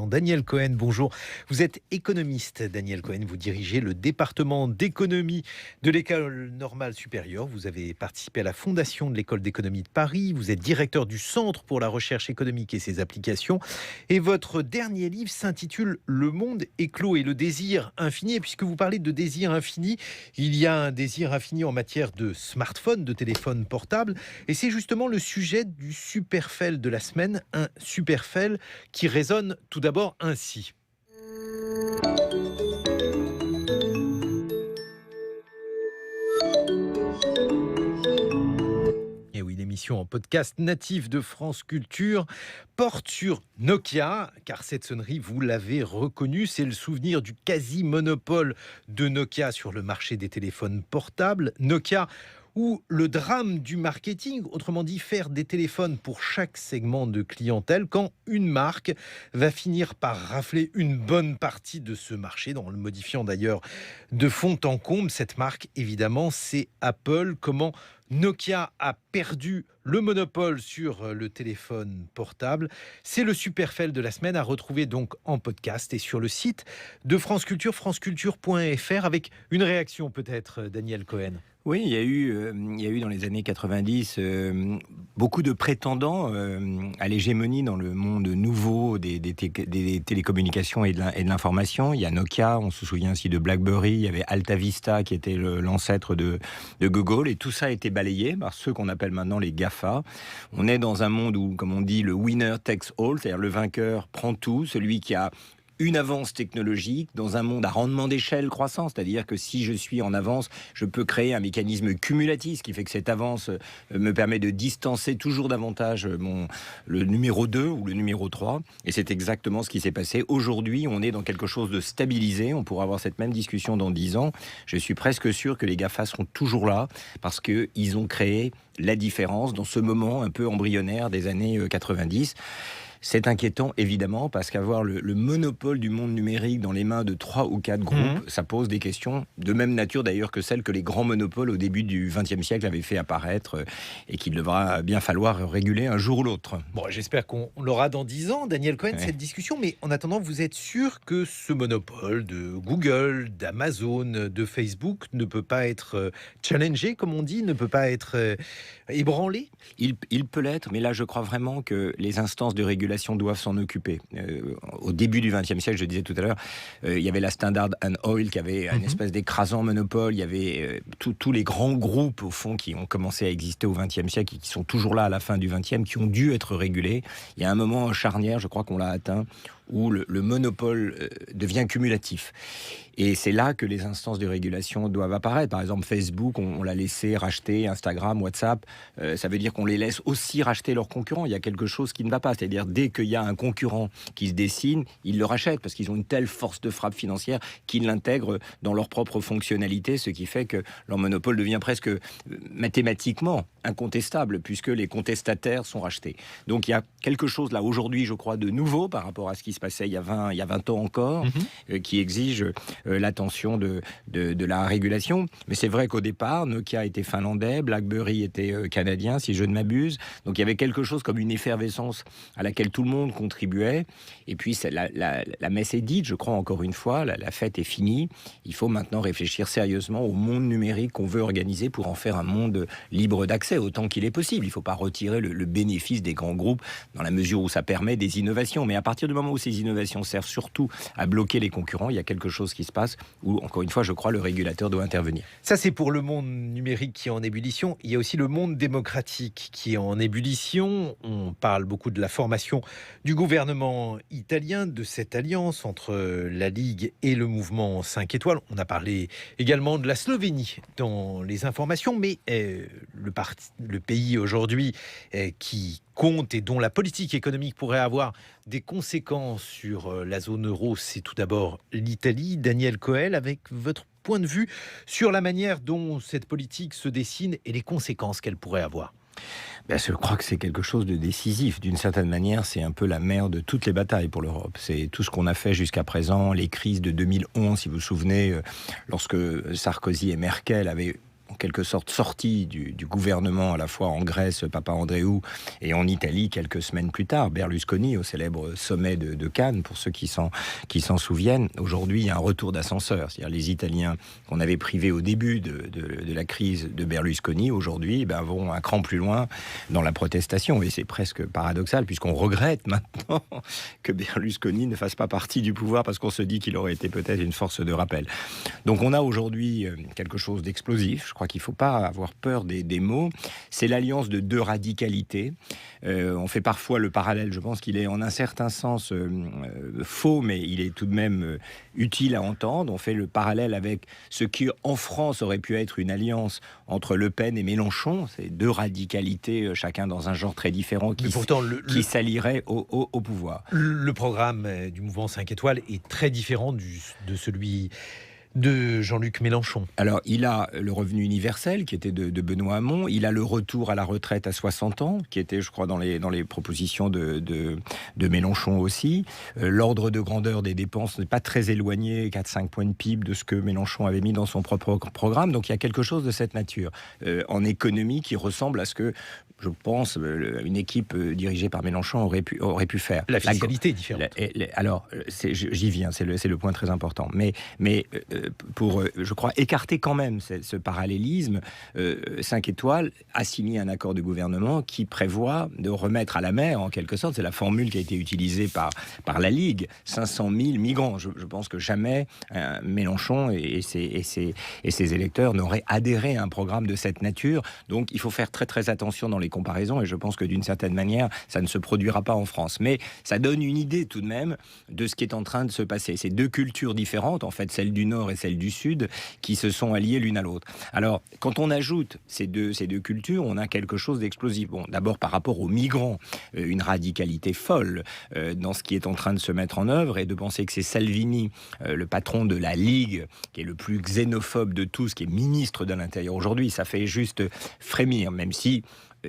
présent. Daniel Cohen, bonjour. Vous êtes économiste, Daniel Cohen. Vous dirigez le département d'économie de l'École normale supérieure. Vous avez participé à la fondation de l'École d'économie de Paris. Vous êtes directeur du Centre pour la recherche économique et ses applications. Et votre dernier livre s'intitule Le monde éclos et le désir infini. Et puisque vous parlez de désir infini, il y a un désir infini en matière de smartphone, de téléphone portable. Et c'est justement le sujet du superfell de la semaine, un superfell qui résonne tout d'abord ainsi. Et oui, l'émission en podcast natif de France Culture porte sur Nokia, car cette sonnerie, vous l'avez reconnue, c'est le souvenir du quasi-monopole de Nokia sur le marché des téléphones portables. Nokia, ou le drame du marketing, autrement dit faire des téléphones pour chaque segment de clientèle, quand une marque va finir par rafler une bonne partie de ce marché, en le modifiant d'ailleurs de fond en comble. Cette marque, évidemment, c'est Apple. Comment Nokia a perdu le monopole sur le téléphone portable. C'est le superfell de la semaine à retrouver donc en podcast et sur le site de France Culture, franceculture.fr, avec une réaction peut-être, Daniel Cohen. Oui, il y a eu dans les années 90 beaucoup de prétendants à l'hégémonie dans le monde nouveau des télécommunications et de l'information. Il y a Nokia, on se souvient aussi de BlackBerry, il y avait Alta Vista qui était l'ancêtre de Google, et tout ça a été balayé par ceux qu'on appelle maintenant les GAFA. On est dans un monde où, comme on dit, le winner takes all, c'est-à-dire le vainqueur prend tout, celui qui a une avance technologique dans un monde à rendement d'échelle croissant, c'est-à-dire que si je suis en avance, je peux créer un mécanisme cumulatif, ce qui fait que cette avance me permet de distancer toujours davantage le numéro 2 ou le numéro 3, et c'est exactement ce qui s'est passé. Aujourd'hui, on est dans quelque chose de stabilisé, on pourra avoir cette même discussion dans 10 ans. Je suis presque sûr que les GAFA seront toujours là, parce qu'ils ont créé la différence dans ce moment un peu embryonnaire des années 90. C'est inquiétant, évidemment, parce qu'avoir le monopole du monde numérique dans les mains de 3 ou 4 groupes, ça pose des questions de même nature d'ailleurs que celles que les grands monopoles au début du XXe siècle avaient fait apparaître et qu'il devra bien falloir réguler un jour ou l'autre. Bon, j'espère qu'on l'aura dans 10 ans, Daniel Cohen, cette discussion. Mais en attendant, vous êtes sûr que ce monopole de Google, d'Amazon, de Facebook ne peut pas être challengé, comme on dit, ne peut pas être ébranlé ? Il peut l'être, mais là je crois vraiment que les instances de régulation doivent s'en occuper. Au début du XXe siècle, je disais tout à l'heure, il y avait la Standard & Oil qui avait une espèce d'écrasant monopole. Il y avait tous les grands groupes, au fond, qui ont commencé à exister au XXe siècle et qui sont toujours là à la fin du XXe, qui ont dû être régulés. Il y a un moment charnière, je crois qu'on l'a atteint, où le monopole devient cumulatif. Et c'est là que les instances de régulation doivent apparaître. Par exemple, Facebook, on l'a laissé racheter Instagram, WhatsApp. Ça veut dire qu'on les laisse aussi racheter leurs concurrents. Il y a quelque chose qui ne va pas. C'est-à-dire, dès qu'il y a un concurrent qui se dessine, ils le rachètent parce qu'ils ont une telle force de frappe financière qu'ils l'intègrent dans leur propre fonctionnalité, ce qui fait que leur monopole devient presque mathématiquement incontestable puisque les contestataires sont rachetés. Donc il y a quelque chose là aujourd'hui, je crois, de nouveau par rapport à ce qui se passait il y a 20 ans encore, qui exige l'attention de la régulation. Mais c'est vrai qu'au départ, Nokia était finlandais, BlackBerry était canadien, si je ne m'abuse. Donc il y avait quelque chose comme une effervescence à laquelle tout le monde contribuait. Et puis la messe est dite, je crois, encore une fois, la fête est finie. Il faut maintenant réfléchir sérieusement au monde numérique qu'on veut organiser pour en faire un monde libre d'accès autant qu'il est possible. Il ne faut pas retirer le bénéfice des grands groupes dans la mesure où ça permet des innovations. Mais à partir du moment où ces innovations servent surtout à bloquer les concurrents, il y a quelque chose qui se passe où, encore une fois, je crois, le régulateur doit intervenir. Ça, c'est pour le monde numérique qui est en ébullition. Il y a aussi le monde démocratique qui est en ébullition. On parle beaucoup de la formation du gouvernement italien, de cette alliance entre la Ligue et le mouvement 5 étoiles. On a parlé également de la Slovénie dans les informations, mais le pays aujourd'hui qui compte et dont la politique économique pourrait avoir des conséquences sur la zone euro, c'est tout d'abord l'Italie. Daniel Cohen, avec votre point de vue sur la manière dont cette politique se dessine et les conséquences qu'elle pourrait avoir. Je crois que c'est quelque chose de décisif. D'une certaine manière, c'est un peu la mère de toutes les batailles pour l'Europe. C'est tout ce qu'on a fait jusqu'à présent, les crises de 2011, si vous vous souvenez, lorsque Sarkozy et Merkel avaient en quelque sorte sorti du gouvernement à la fois en Grèce, Papandréou, et en Italie quelques semaines plus tard, Berlusconi au célèbre sommet de Cannes, pour ceux qui s'en souviennent. Aujourd'hui, il y a un retour d'ascenseur, c'est-à-dire les Italiens qu'on avait privés au début de la crise de Berlusconi, aujourd'hui vont un cran plus loin dans la protestation, et c'est presque paradoxal puisqu'on regrette maintenant que Berlusconi ne fasse pas partie du pouvoir parce qu'on se dit qu'il aurait été peut-être une force de rappel. Donc on a aujourd'hui quelque chose d'explosif. Je crois qu'il ne faut pas avoir peur des mots. C'est l'alliance de deux radicalités. On fait parfois le parallèle, je pense qu'il est en un certain sens faux, mais il est tout de même utile à entendre. On fait le parallèle avec ce qui en France aurait pu être une alliance entre Le Pen et Mélenchon. C'est deux radicalités, chacun dans un genre très différent, qui s'allieraient au pouvoir. Le programme du mouvement 5 étoiles est très différent de celui de Jean-Luc Mélenchon. Alors, il a le revenu universel, qui était de Benoît Hamon. Il a le retour à la retraite à 60 ans, qui était, je crois, dans les propositions de Mélenchon aussi. L'ordre de grandeur des dépenses n'est pas très éloigné, 4-5 points de PIB, de ce que Mélenchon avait mis dans son propre programme. Donc, il y a quelque chose de cette nature. En économie, qui ressemble à ce que, je pense, une équipe dirigée par Mélenchon aurait pu faire. La fiscalité est différente. Alors, j'y viens, c'est le point très important. Mais pour, je crois, écarter quand même ce parallélisme, 5 étoiles a signé un accord de gouvernement qui prévoit de remettre à la mer, en quelque sorte, c'est la formule qui a été utilisée par la Ligue, 500 000 migrants. Je pense que jamais Mélenchon et ses électeurs n'auraient adhéré à un programme de cette nature. Donc, il faut faire très très attention dans les comparaisons, et je pense que d'une certaine manière, ça ne se produira pas en France. Mais ça donne une idée tout de même de ce qui est en train de se passer. C'est deux cultures différentes, en fait, celle du Nord et celle du Sud, qui se sont alliées l'une à l'autre. Alors, quand on ajoute ces deux cultures, on a quelque chose d'explosif. Bon, d'abord par rapport aux migrants, une radicalité folle dans ce qui est en train de se mettre en œuvre, et de penser que c'est Salvini, le patron de la Ligue, qui est le plus xénophobe de tous, qui est ministre de l'Intérieur aujourd'hui, ça fait juste frémir, même si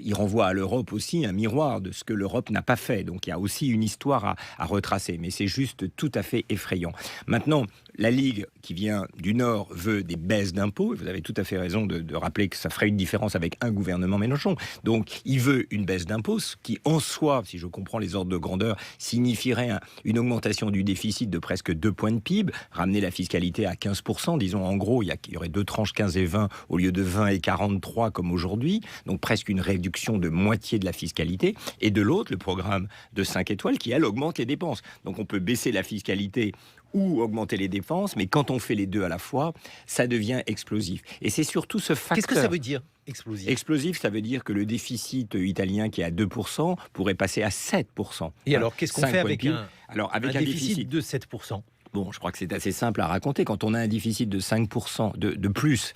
il renvoie à l'Europe aussi un miroir de ce que l'Europe n'a pas fait. Donc il y a aussi une histoire à retracer, mais c'est juste tout à fait effrayant. Maintenant, la Ligue, qui vient du Nord, veut des baisses d'impôts. Vous avez tout à fait raison de rappeler que ça ferait une différence avec un gouvernement Mélenchon. Donc, il veut une baisse d'impôts, ce qui, en soi, si je comprends les ordres de grandeur, signifierait une augmentation du déficit de presque 2 points de PIB, ramener la fiscalité à 15%. Disons, en gros, il y aurait deux tranches 15 et 20 au lieu de 20 et 43 comme aujourd'hui. Donc, presque une réduction de moitié de la fiscalité. Et de l'autre, le programme de 5 étoiles qui, elle, augmente les dépenses. Donc, on peut baisser la fiscalité ou augmenter les dépenses, mais quand on fait les deux à la fois, ça devient explosif. Et c'est surtout ce facteur... Qu'est-ce que ça veut dire, explosif ? Explosif, ça veut dire que le déficit italien qui est à 2% pourrait passer à 7%. Et alors, qu'est-ce qu'on fait avec un déficit de 7%? Bon, je crois que c'est assez simple à raconter. Quand on a un déficit de 5% de plus,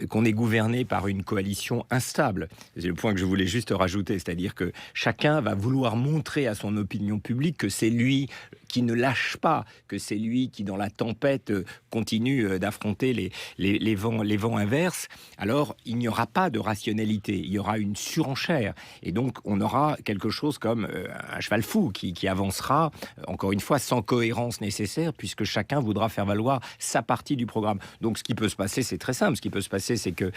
qu'on est gouverné par une coalition instable, c'est le point que je voulais juste rajouter, c'est-à-dire que chacun va vouloir montrer à son opinion publique que c'est lui qui ne lâche pas, que c'est lui qui, dans la tempête, continue d'affronter les vents inverses. Alors, il n'y aura pas de rationalité, il y aura une surenchère. Et donc, on aura quelque chose comme un cheval fou qui avancera, encore une fois, sans cohérence nécessaire, puisque chacun voudra faire valoir sa partie du programme. Donc, ce qui peut se passer, c'est très simple. Ce qui peut se passer, c'est que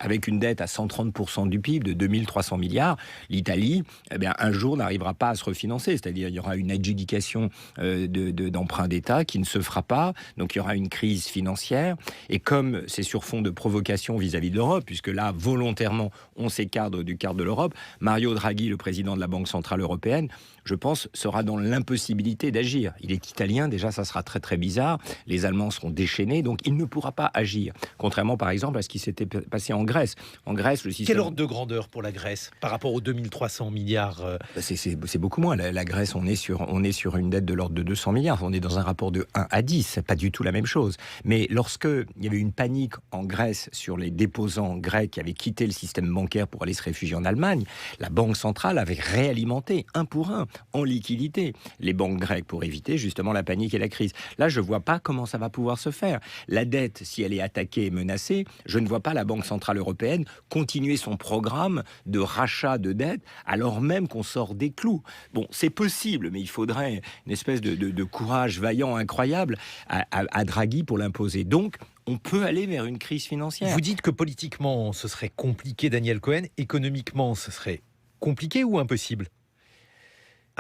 avec une dette à 130% du PIB, de 2300 milliards, l'Italie, un jour, n'arrivera pas à se refinancer. C'est-à-dire, il y aura une adjudication d'emprunt d'État qui ne se fera pas. Donc, il y aura une crise financière. Et comme c'est sur fond de provocation vis-à-vis de l'Europe, puisque là, volontairement, on s'écarte du cadre de l'Europe, Mario Draghi, le président de la Banque Centrale Européenne, je pense, sera dans l'impossibilité d'agir. Il est italien, déjà, ça sera très très bizarre. Les Allemands seront déchaînés, donc il ne pourra pas agir. Contrairement, par exemple, à ce qui s'était passé en Grèce. En Grèce, le système... Quel ordre de grandeur pour la Grèce par rapport aux 2300 milliards C'est beaucoup moins. La Grèce, on est sur une dette de l'ordre de 200 milliards. On est dans un rapport de 1 à 10. C'est pas du tout la même chose. Mais lorsque il y avait une panique en Grèce sur les déposants grecs qui avaient quitté le système bancaire pour aller se réfugier en Allemagne, la Banque centrale avait réalimenté, un pour un, en liquidité, les banques grecques pour éviter justement la panique et la crise. Là, je ne vois pas comment ça va pouvoir se faire. La dette, si elle est attaquée et menacée, je ne vois pas la Banque centrale européenne continuer son programme de rachat de dette alors même qu'on sort des clous. Bon, c'est possible, mais il faudrait une espèce de courage vaillant incroyable à Draghi pour l'imposer. Donc, on peut aller vers une crise financière. Vous dites que politiquement, ce serait compliqué, Daniel Cohen. Économiquement, ce serait compliqué ou impossible ?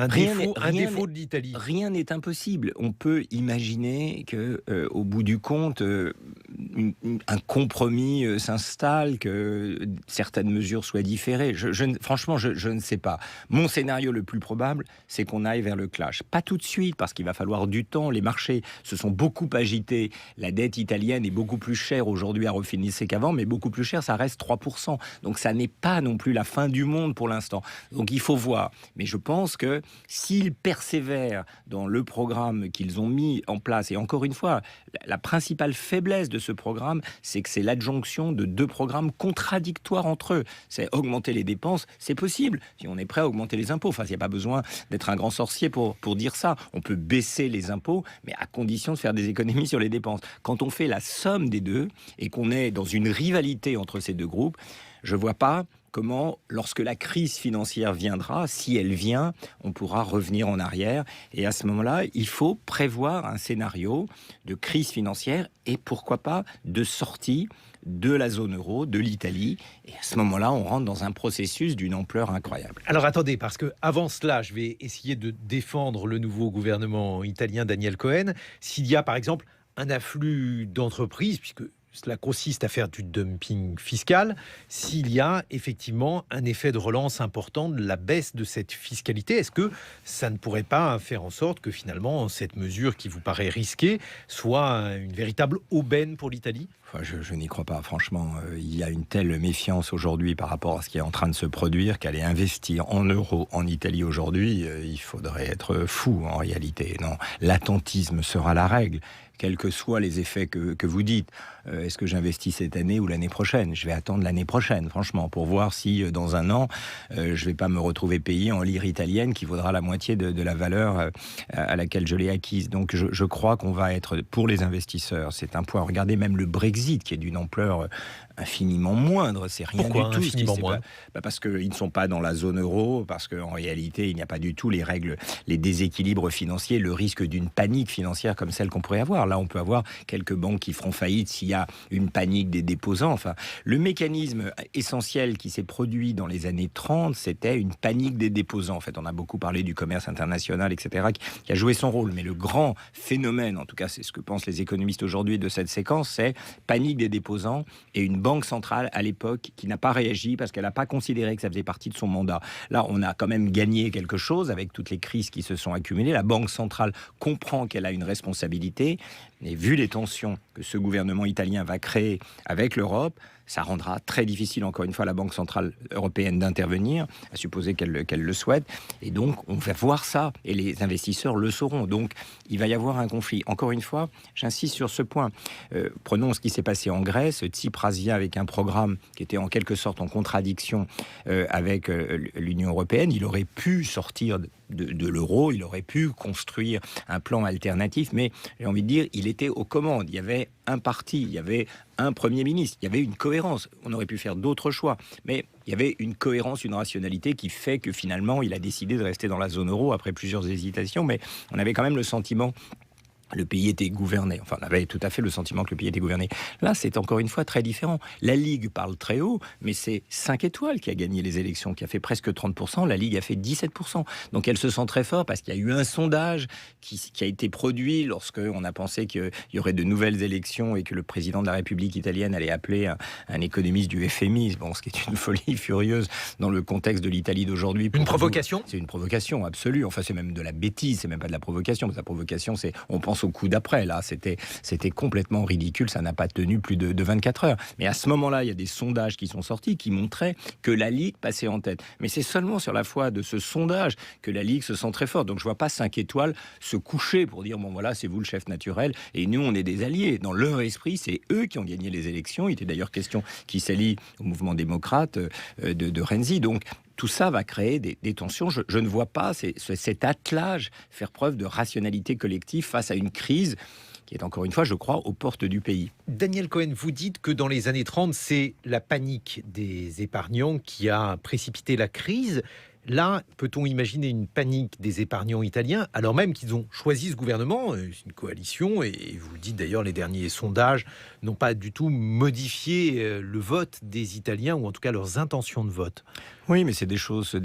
Un défaut de l'Italie. Rien n'est impossible. On peut imaginer que, au bout du compte, un compromis s'installe, que certaines mesures soient différées. Franchement, je ne sais pas. Mon scénario le plus probable, c'est qu'on aille vers le clash. Pas tout de suite, parce qu'il va falloir du temps. Les marchés se sont beaucoup agités. La dette italienne est beaucoup plus chère aujourd'hui à refinancer qu'avant, mais beaucoup plus chère, ça reste 3%. Donc ça n'est pas non plus la fin du monde pour l'instant. Donc il faut voir. Mais je pense que s'ils persévèrent dans le programme qu'ils ont mis en place, et encore une fois, la principale faiblesse de ce programme, c'est que c'est l'adjonction de deux programmes contradictoires entre eux. C'est augmenter les dépenses, c'est possible, si on est prêt à augmenter les impôts. Enfin, il n'y a pas besoin d'être un grand sorcier pour dire ça. On peut baisser les impôts, mais à condition de faire des économies sur les dépenses. Quand on fait la somme des deux, et qu'on est dans une rivalité entre ces deux groupes, je ne vois pas comment, lorsque la crise financière viendra, si elle vient, on pourra revenir en arrière. Et à ce moment-là, il faut prévoir un scénario de crise financière et pourquoi pas de sortie de la zone euro, de l'Italie. Et à ce moment-là, on rentre dans un processus d'une ampleur incroyable. Alors attendez, parce que avant cela, je vais essayer de défendre le nouveau gouvernement italien, Daniel Cohen. S'il y a par exemple un afflux d'entreprises, puisque cela consiste à faire du dumping fiscal, s'il y a effectivement un effet de relance important de la baisse de cette fiscalité, est-ce que ça ne pourrait pas faire en sorte que finalement cette mesure qui vous paraît risquée soit une véritable aubaine pour l'Italie ? Enfin, je n'y crois pas, franchement. Il y a une telle méfiance aujourd'hui par rapport à ce qui est en train de se produire qu'aller investir en euros en Italie aujourd'hui, il faudrait être fou en réalité. Non, l'attentisme sera la règle, quels que soient les effets que vous dites. Est-ce que j'investis cette année ou l'année prochaine ? Je vais attendre l'année prochaine, franchement, pour voir si dans un an, je ne vais pas me retrouver payé en lire italienne qui vaudra la moitié de la valeur à laquelle je l'ai acquise. Donc je crois qu'on va être, pour les investisseurs, c'est un point. Regardez même le Brexit qui est d'une ampleur infiniment moindre, c'est rien Pourquoi du tout. Infiniment moindre ? Parce qu'ils ne sont pas dans la zone euro, parce qu'en réalité, il n'y a pas du tout les règles, les déséquilibres financiers, le risque d'une panique financière comme celle qu'on pourrait avoir. Là, on peut avoir quelques banques qui feront faillite s'il y a une panique des déposants. Enfin, le mécanisme essentiel qui s'est produit dans les années 30, c'était une panique des déposants. En fait, on a beaucoup parlé du commerce international, etc., qui a joué son rôle. Mais le grand phénomène, en tout cas, c'est ce que pensent les économistes aujourd'hui de cette séquence, c'est panique des déposants et une banque centrale à l'époque qui n'a pas réagi parce qu'elle n'a pas considéré que ça faisait partie de son mandat. Là, on a quand même gagné quelque chose avec toutes les crises qui se sont accumulées. La banque centrale comprend qu'elle a une responsabilité. Et vu les tensions que ce gouvernement italien va créer avec l'Europe, ça rendra très difficile, encore une fois, à la Banque Centrale Européenne d'intervenir, à supposer qu'elle le souhaite. Et donc, on va voir ça, et les investisseurs le sauront. Donc, il va y avoir un conflit. Encore une fois, j'insiste sur ce point. Prenons ce qui s'est passé en Grèce. Tsipras vient avec un programme qui était en quelque sorte en contradiction avec l'Union européenne. Il aurait pu sortir de l'euro, il aurait pu construire un plan alternatif, mais j'ai envie de dire, il était aux commandes. Il y avait un parti, il y avait un Premier ministre, il y avait une cohérence. On aurait pu faire d'autres choix, mais il y avait une cohérence, une rationalité qui fait que finalement, il a décidé de rester dans la zone euro après plusieurs hésitations, mais on avait quand même le sentiment le pays était gouverné. Enfin, on avait tout à fait le sentiment que le pays était gouverné. Là, c'est encore une fois très différent. La Ligue parle très haut, mais c'est 5 étoiles qui a gagné les élections, qui a fait presque 30%. La Ligue a fait 17%. Donc, elle se sent très fort parce qu'il y a eu un sondage qui a été produit lorsqu'on a pensé qu'il y aurait de nouvelles élections et que le président de la République italienne allait appeler un économiste du FMI. Bon, ce qui est une folie furieuse dans le contexte de l'Italie d'aujourd'hui. Une provocation ? C'est une provocation absolue. Enfin, c'est même de la bêtise. C'est même pas de la provocation. Parce que la provocation, c'est on pense au coup d'après. Là, c'était complètement ridicule. Ça n'a pas tenu plus de 24 heures. Mais à ce moment-là, il y a des sondages qui sont sortis qui montraient que la Ligue passait en tête. Mais c'est seulement sur la foi de ce sondage que la Ligue se sent très forte. Donc, je vois pas 5 étoiles se coucher pour dire, bon voilà, c'est vous le chef naturel et nous, on est des alliés. Dans leur esprit, c'est eux qui ont gagné les élections. Il était d'ailleurs question qui s'allie au mouvement démocrate de Renzi. Donc, tout ça va créer des tensions. Je ne vois pas cet attelage faire preuve de rationalité collective face à une crise qui est encore une fois, je crois, aux portes du pays. Daniel Cohen, vous dites que dans les années 30, c'est la panique des épargnants qui a précipité la crise. Là, peut-on imaginer une panique des épargnants italiens, alors même qu'ils ont choisi ce gouvernement, c'est une coalition, et vous le dites d'ailleurs, les derniers sondages n'ont pas du tout modifié le vote des Italiens, ou en tout cas leurs intentions de vote. Oui, mais c'est des choses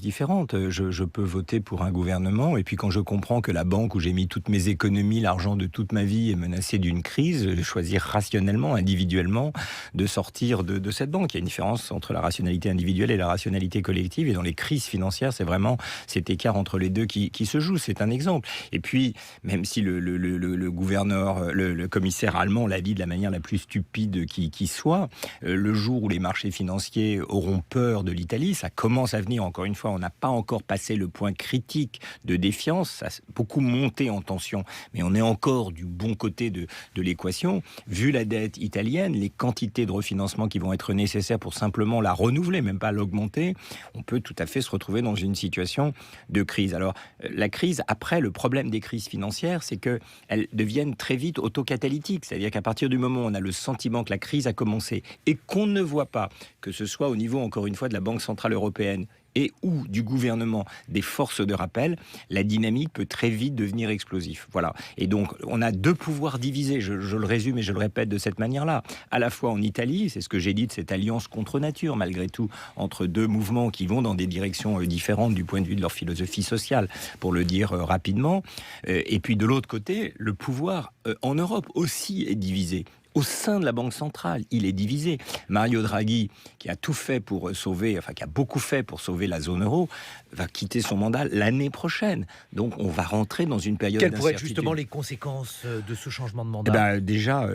différentes. Je peux voter pour un gouvernement, et puis quand je comprends que la banque où j'ai mis toutes mes économies, l'argent de toute ma vie est menacée d'une crise, je vais choisir rationnellement, individuellement, de sortir de cette banque. Il y a une différence entre la rationalité individuelle et la rationalité collective, et dans les crises financières, c'est vraiment cet écart entre les deux qui se joue. C'est un exemple. Et puis, même si le gouverneur, le commissaire allemand l'a dit de la manière la plus stupide qui soit, le jour où les marchés financiers auront peur de l'Italie, ça commence à venir, encore une fois, on n'a pas encore passé le point critique de défiance, ça a beaucoup monté en tension, mais on est encore du bon côté de l'équation. Vu la dette italienne, les quantités de refinancement qui vont être nécessaires pour simplement la renouveler, même pas l'augmenter, on peut tout à fait se retrouver dans une situation de crise. Alors, la crise, après, le problème des crises financières, c'est qu'elles deviennent très vite autocatalytiques, c'est-à-dire qu'à partir du moment où on a le sentiment que la crise a commencé et qu'on ne voit pas, que ce soit au niveau, encore une fois, de la Banque Centrale Européenne et ou du gouvernement, des forces de rappel, la dynamique peut très vite devenir explosive. Voilà. Et donc, on a deux pouvoirs divisés, je le résume et je le répète de cette manière-là. À la fois en Italie, c'est ce que j'ai dit de cette alliance contre nature, malgré tout, entre deux mouvements qui vont dans des directions différentes du point de vue de leur philosophie sociale, pour le dire rapidement. Et puis de l'autre côté, le pouvoir en Europe aussi est divisé. Au sein de la Banque centrale, il est divisé. Mario Draghi, qui a tout fait pour sauver, enfin qui a beaucoup fait pour sauver la zone euro, va quitter son mandat l'année prochaine. Donc on va rentrer dans une période d'incertitude. Quelles pourraient être justement les conséquences de ce changement de mandat? Déjà,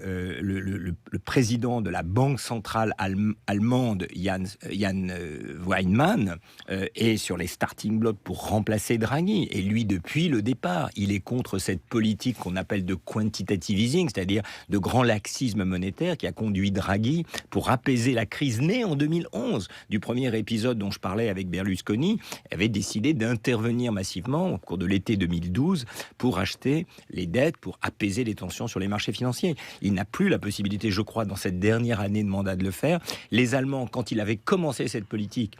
le président de la Banque centrale allemande, Jan Weinmann, est sur les starting blocks pour remplacer Draghi. Et lui, depuis le départ, il est contre cette politique qu'on appelle de quantitative easing, c'est-à-dire de grand laxisme monétaire qui a conduit Draghi pour apaiser la crise née en 2011 du premier épisode dont je parlais avec Berlusconi, avait décidé d'intervenir massivement au cours de l'été 2012 pour acheter les dettes, pour apaiser les tensions sur les marchés financiers. Il n'a plus la possibilité, je crois, dans cette dernière année de mandat de le faire. Les Allemands, quand il avait commencé cette politique,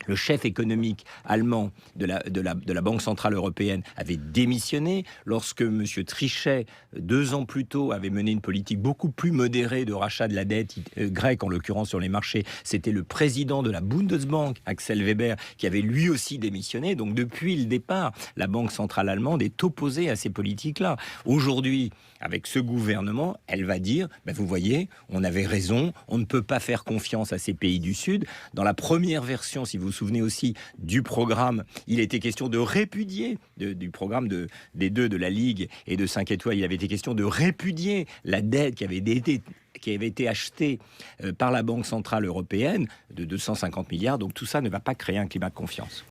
le chef économique allemand de la Banque Centrale Européenne avait démissionné. Lorsque M. Trichet, 2 ans plus tôt, avait mené une politique beaucoup plus modérée de rachat de la dette grecque, en l'occurrence sur les marchés, c'était le président de la Bundesbank, Axel Weber, qui avait lui aussi démissionné. Donc depuis le départ, la Banque Centrale allemande est opposée à ces politiques-là. Aujourd'hui, avec ce gouvernement, elle va dire, vous voyez, on avait raison, on ne peut pas faire confiance à ces pays du Sud. Dans la première version, si vous vous souvenez aussi du programme, il était question de répudier, du programme des deux, de la Ligue et de 5 étoiles, il avait été question de répudier la dette qui avait été achetée par la Banque Centrale Européenne de 250 milliards. Donc tout ça ne va pas créer un climat de confiance.